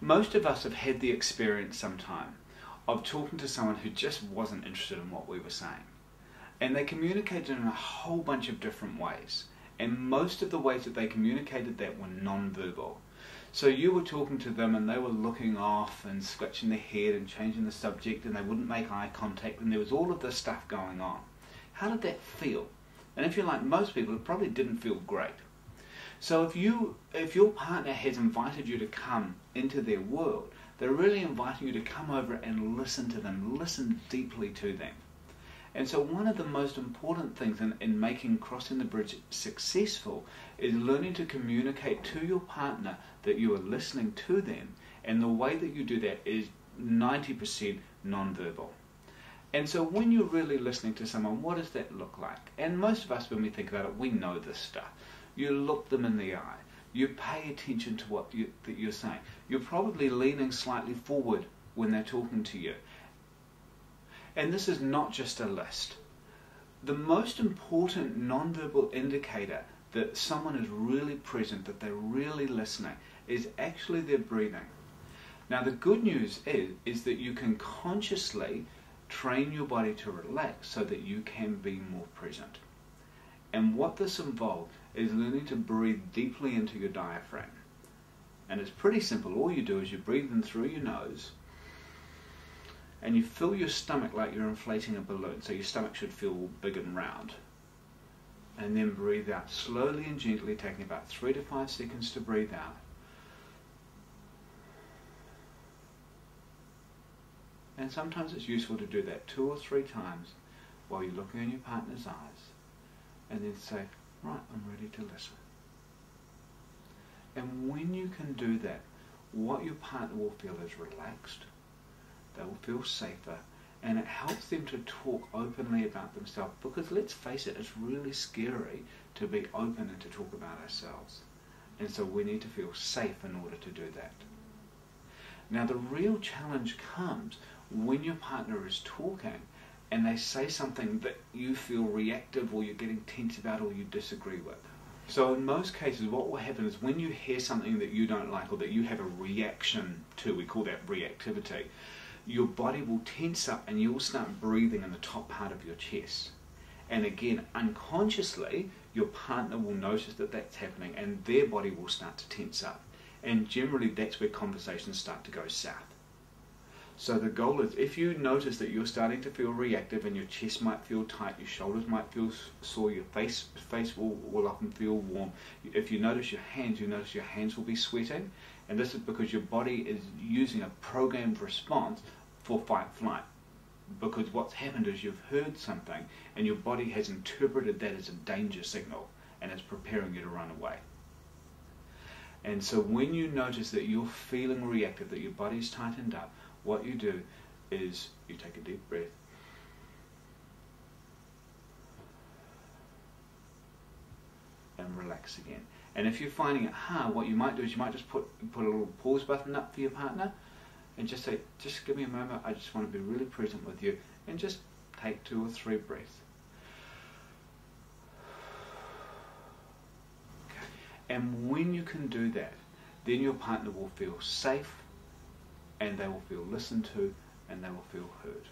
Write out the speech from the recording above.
Most of us have had the experience sometime of talking to someone who just wasn't interested in what we were saying. And they communicated in a whole bunch of different ways. And most of the ways that they communicated that were non-verbal. So you were talking to them and they were looking off and scratching their head and changing the subject, and they wouldn't make eye contact, and there was all of this stuff going on. How did that feel? And if you're like most people, it probably didn't feel great. So if your partner has invited you to come into their world, they're really inviting you to come over and listen to them, listen deeply to them. And so one of the most important things in making Crossing the Bridge successful is learning to communicate to your partner that you are listening to them, and the way that you do that is 90% non-verbal. And so when you're really listening to someone, what does that look like? And most of us, when we think about it, we know this stuff. You look them in the eye. You pay attention to what that you're saying. You're probably leaning slightly forward when they're talking to you. And this is not just a list. The most important non-verbal indicator that someone is really present, that they're really listening, is actually their breathing. Now the good news is that you can consciously train your body to relax so that you can be more present. And what this involves is learning to breathe deeply into your diaphragm. And it's pretty simple. All you do is you breathe in through your nose, and you fill your stomach like you're inflating a balloon, so your stomach should feel big and round. And then breathe out slowly and gently, taking about 3 to 5 seconds to breathe out. And sometimes it's useful to do that 2 or 3 times while you're looking in your partner's eyes, and then say, right, I'm ready to listen. And when you can do that, what your partner will feel is relaxed. They will feel safer, and it helps them to talk openly about themselves, because let's face it, it's really scary to be open and to talk about ourselves. And so we need to feel safe in order to do that. Now the real challenge comes when your partner is talking and they say something that you feel reactive, or you're getting tense about, or you disagree with. So in most cases what will happen is when you hear something that you don't like, or that you have a reaction to, we call that reactivity, your body will tense up and you will start breathing in the top part of your chest. And again, unconsciously, your partner will notice that that's happening, and their body will start to tense up. And generally that's where conversations start to go south. So the goal is, if you notice that you're starting to feel reactive and your chest might feel tight, your shoulders might feel sore, your face will often feel warm. If you notice your hands will be sweating, and this is because your body is using a programmed response for fight-flight. Because what's happened is you've heard something and your body has interpreted that as a danger signal, and it's preparing you to run away. And so when you notice that you're feeling reactive, that your body's tightened up, what you do is you take a deep breath, and relax again. And if you're finding it hard, what you might do is you might just put a little pause button up for your partner and just say, just give me a moment, I just want to be really present with you, and just take 2 or 3 breaths. Okay. And when you can do that, then your partner will feel safe, and they will feel listened to, and they will feel heard.